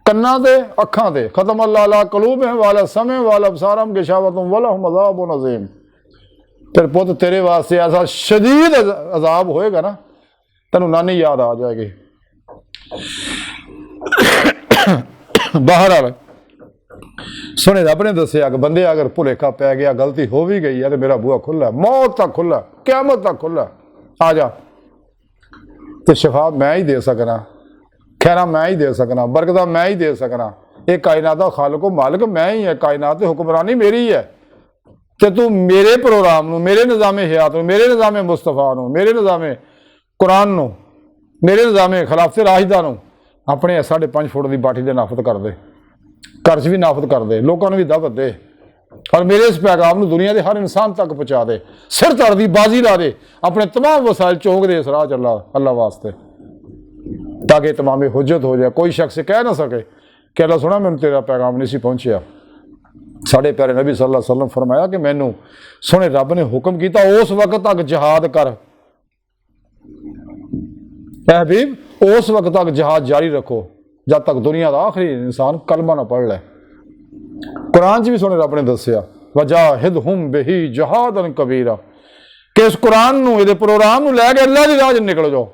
ਕੰਨਾਂ ਤੇ, ਅੱਖਾਂ ਤੇ। ਖਤਮ ਅੱਲਾਹ ਅਲਾ ਕਲੂਬਿਹਿਮ ਵਾਲਾ ਸਮਿ ਵਾਲਾ ਅਬਸਾਰਮ ਗਿਸ਼ਾਵਤੁਮ ਵਲਹੁਮ ਅਜ਼ਾਬੁਨ ਅਜ਼ੀਮ। ਤੇਰੇ ਪੁੱਤ ਤੇਰੇ ਵਾਸਤੇ ਐਸਾ ਸ਼ਦੀਦ ਅਜ਼ਾਬ ਹੋਏਗਾ ਨਾ, ਤੈਨੂੰ ਨਾਨੀ ਯਾਦ ਆ ਜਾਏਗੀ। ਬਹਰਹਾਲ ਸੋਹਣੇ ਰੱਬ ਨੇ ਦੱਸਿਆ ਕਿ ਬੰਦੇ ਅਗਰ ਭੁਲੇਖਾ ਪੈ ਗਿਆ, ਗਲਤੀ ਹੋ ਵੀ ਗਈ ਹੈ, ਤੇ ਮੇਰਾ ਬੂਹਾ ਖੁੱਲ੍ਹਾ, ਮੌਤ ਤੱਕ ਖੁੱਲ੍ਹਾ, ਕਿਆਮਤ ਤੱਕ ਖੁੱਲ੍ਹਾ, ਆ ਜਾ। ਤੇ ਸ਼ਫਾ ਮੈਂ ਹੀ ਦੇ ਸਕਣਾ, ਖੈਰਾਂ ਮੈਂ ਹੀ ਦੇ ਸਕਣਾ, ਬਰਕਤਾਂ ਮੈਂ ਹੀ ਦੇ ਸਕਣਾ। ਇਹ ਕਾਇਨਾਤ ਦਾ ਖਾਲਕ ਮਾਲਕ ਮੈਂ ਹੀ ਹੈ, ਕਾਇਨਾਤ ਤੇ ਹੁਕਮਰਾਨੀ ਮੇਰੀ ਹੈ। ਤੇ ਤੂੰ ਮੇਰੇ ਪ੍ਰੋਗਰਾਮ ਨੂੰ, ਮੇਰੇ ਨਿਜ਼ਾਮੇ ਹਯਾਤ ਨੂੰ, ਮੇਰੇ ਨਿਜ਼ਾਮੇ ਮੁਸਤਫਾ ਨੂੰ, ਮੇਰੇ ਨਿਜ਼ਾਮੇ ਕੁਰਾਨ ਨੂੰ, ਮੇਰੇ ਨਿਜ਼ਾਮੇ ਖਿਲਾਫਤ ਰਾਸ਼ਿਦਾ ਨੂੰ ਆਪਣੇ 5.5 ਫੁੱਟ ਦੀ ਬਾਟੀ ਦੇ ਨਾਫਤ ਕਰ ਦੇ, ਘਰ 'ਚ ਵੀ ਨਾਫਤ ਕਰ ਦੇ, ਲੋਕਾਂ ਨੂੰ ਵੀ ਦਾਵਤ ਦੇ, ਔਰ ਮੇਰੇ ਇਸ ਪੈਗਾਮ ਨੂੰ ਦੁਨੀਆ ਦੇ ਹਰ ਇਨਸਾਨ ਤੱਕ ਪਹੁੰਚਾ ਦੇ। ਸਿਰ ਧੜ ਦੀ ਬਾਜ਼ੀ ਲਾ ਦੇ, ਆਪਣੇ ਤਮਾਮ ਵਸਾਇਲ ਚੌਂਕ ਦੇ ਇਸ ਰਾਹ 'ਚ ਅੱਲਾਹ ਵਾਸਤੇ, ਤਾਂ ਕਿ ਤਮਾਮੇ ਹੁਜਤ ਹੋ ਜਾਏ। ਕੋਈ ਸ਼ਖਸ ਕਹਿ ਨਾ ਸਕੇ ਕਿ ਅੱਲਾਹ ਸੁਣਾ ਮੈਨੂੰ ਤੇਰਾ ਪੈਗਾਮ ਨਹੀਂ ਸੀ ਪਹੁੰਚਿਆ। ਸਾਡੇ ਪਿਆਰੇ ਨਬੀ ਸੱਲੱਲਾਹੁ ਅਲੈहि ਵਸੱਲਮ ਫਰਮਾਇਆ ਕਿ ਮੈਨੂੰ ਸੋਹਣੇ ਰੱਬ ਨੇ ਹੁਕਮ ਕੀਤਾ ਉਸ ਵਕਤ ਤੱਕ ਜਹਾਦ ਕਰ, ਐ ਹਬੀਬ ਉਸ ਵਕਤ ਤੱਕ ਜਹਾਦ ਜਾਰੀ ਰੱਖੋ ਜਦ ਤੱਕ ਦੁਨੀਆ ਦਾ ਆਖਰੀ ਇਨਸਾਨ ਕਲਮਾ ਨਾ ਪੜ੍ਹ ਲੈ। ਕੁਰਾਨ 'ਚ ਵੀ ਸੋਹਣੇ ਰੱਬ ਨੇ ਦੱਸਿਆ ਵਜਾਹਿਦਹੁਮ ਬਿਹੀ ਜਹਾਦਨ ਕਬੀਰਾ, ਕਿ ਇਸ ਕੁਰਾਨ ਨੂੰ, ਇਹਦੇ ਪ੍ਰੋਗਰਾਮ ਨੂੰ ਲੈ ਕੇ ਅੱਲਾਹ ਦੀ ਰਾਹ 'ਚ ਨਿਕਲ ਜਾਓ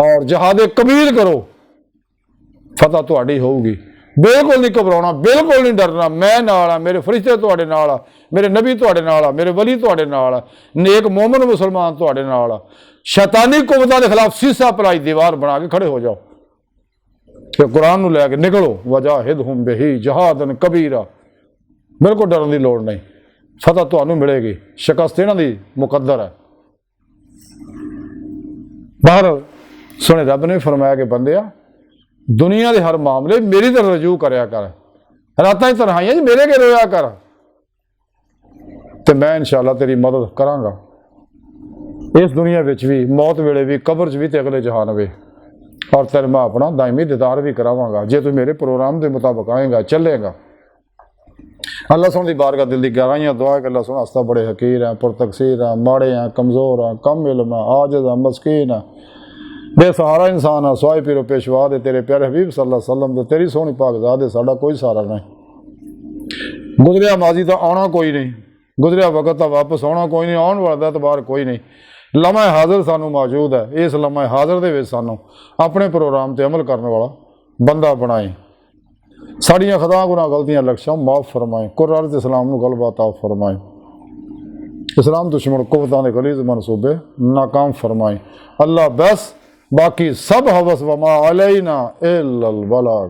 ਔਰ ਜਹਾਦ ਕਬੀਰ ਕਰੋ, ਫਤਹ ਤੁਹਾਡੀ ਹੋਊਗੀ। ਬਿਲਕੁਲ ਨਹੀਂ ਘਬਰਾਉਣਾ, ਬਿਲਕੁਲ ਨਹੀਂ ਡਰਨਾ, ਮੈਂ ਨਾਲ ਆ, ਮੇਰੇ ਫਰਿਸ਼ਤੇ ਤੁਹਾਡੇ ਨਾਲ ਆ, ਮੇਰੇ ਨਬੀ ਤੁਹਾਡੇ ਨਾਲ ਆ, ਮੇਰੇ ਵਲੀ ਤੁਹਾਡੇ ਨਾਲ ਆ, ਨੇਕ ਮੋਮਨ ਮੁਸਲਮਾਨ ਤੁਹਾਡੇ ਨਾਲ ਆ। ਸ਼ੈਤਾਨੀ ਕੁਵਤਾਂ ਦੇ ਖਿਲਾਫ ਸੀਸਾ ਪਲਾਈ ਦੀਵਾਰ ਬਣਾ ਕੇ ਖੜੇ ਹੋ ਜਾਓ ਤੇ ਕੁਰਾਨ ਨੂੰ ਲੈ ਕੇ ਨਿਕਲੋ। ਵਜਾਹਿਦਹੁਮ ਬਿਹੀ ਜਹਾਦਨ ਕਬੀਰਾ, ਬਿਲਕੁਲ ਡਰਨ ਦੀ ਲੋੜ ਨਹੀਂ, ਫਤਹ ਤੁਹਾਨੂੰ ਮਿਲੇਗੀ, ਸ਼ਿਕਸਤ ਇਹਨਾਂ ਦੀ ਮੁਕੱਦਰ ਹੈ। ਬਾਹਰ ਸੋਹਣੇ ਰੱਬ ਨੇ ਫਰਮਾਇਆ ਕਿ ਬੰਦਿਆ ਦੁਨੀਆ ਦੇ ਹਰ ਮਾਮਲੇ ਮੇਰੀ ਤਰਫ ਰਜੂ ਕਰਿਆ ਕਰ, ਰਾਤਾਂ 'ਚ ਤਨਹਾਈਆਂ 'ਚ ਮੇਰੇ ਕੇ ਰੋਇਆ ਕਰ, ਤੇ ਮੈਂ ਇਨਸ਼ਾਅੱਲਾ ਤੇਰੀ ਮਦਦ ਕਰਾਂਗਾ ਇਸ ਦੁਨੀਆ ਵਿੱਚ ਵੀ, ਮੌਤ ਵੇਲੇ ਵੀ, ਕਬਰ 'ਚ ਵੀ, ਤੇ ਅਗਲੇ ਜਹਾਨ ਵੀ, ਔਰ ਤੇਰੇ ਮੈਂ ਆਪਣਾ ਦਾਇਮੀ ਦੀਦਾਰ ਵੀ ਕਰਾਵਾਂਗਾ ਜੇ ਤੂੰ ਮੇਰੇ ਪ੍ਰੋਗਰਾਮ ਦੇ ਮੁਤਾਬਕ ਆਏਗਾ, ਚੱਲੇਗਾ। ਅੱਲਾਹ ਸੋਹਣ ਦੀ ਬਾਰਗਾਹ ਦਿਲ ਦੀ ਗਹਿਰਾਈਆਂ ਦੁਆ ਕਿ ਅੱਲਾਹ ਸੋਹਣਾ ਅਸਤਾ ਬੜੇ ਹਕੀਰ ਹੈ, ਪੁਰਤਕਸੀਰ ਹੈ, ਮਾੜੇ ਹੈ, ਕਮਜ਼ੋਰ ਹੈ, ਕਮ ਇਲਮ ਹੈ, ਆਜਜ਼ ਹੈ, ਮਸਕੀਨ ਹੈ, ਬੇਸਹਾਰਾ ਇਨਸਾਨ ਆ, ਸਵਾਏ ਪੀਰੋ ਪੇਸ਼ਵਾ ਦੇ ਤੇਰੇ ਪਿਆਰੇ ਹਬੀਬ ਸੱਲੱਲਾਹੁ ਅਲੈहि ਵਸੱਲਮ ਦੇ, ਤੇਰੀ ਸੋਹਣੀ ਪਾਕ ਜ਼ਾਤ ਦੇ ਸਾਡਾ ਕੋਈ ਸਹਾਰਾ ਨਹੀਂ। ਗੁਜ਼ਰਿਆ ਮਾਜ਼ੀ ਤਾਂ ਆਉਣਾ ਕੋਈ ਨਹੀਂ, ਗੁਜ਼ਰਿਆ ਵਕਤ ਤਾਂ ਵਾਪਸ ਆਉਣਾ ਕੋਈ ਨਹੀਂ, ਆਉਣ ਵਾਲਾ ਦਾ ਇਤਬਾਰ ਕੋਈ ਨਹੀਂ। ਲਮਾ ਹਾਜ਼ਰ ਸਾਨੂੰ ਮੌਜੂਦ ਹੈ। ਇਸ ਲਮਾ ਹਾਜ਼ਰ ਦੇ ਵਿੱਚ ਸਾਨੂੰ ਆਪਣੇ ਪ੍ਰੋਗਰਾਮ 'ਤੇ ਅਮਲ ਕਰਨ ਵਾਲਾ ਬੰਦਾ ਬਣਾਏ। ਸਾਡੀਆਂ ਖਤਾ ਗੁਨਾਹ ਗਲਤੀਆਂ ਲਕਸ਼ਾਂ ਮਾफ़ ਫਰਮਾਏ। ਕੁਰਾਨ ਇਸਲਾਮ ਨੂੰ ਗਲਬਾ ਤਾ ਫਰਮਾਏ। इस्लाम दुश्मन कुव्वतां दे गलीज़ मनसूबे नाकाम फरमाए। अल्लाह बस बाकी सब हवस वमा अलैना इल्लल बलाग।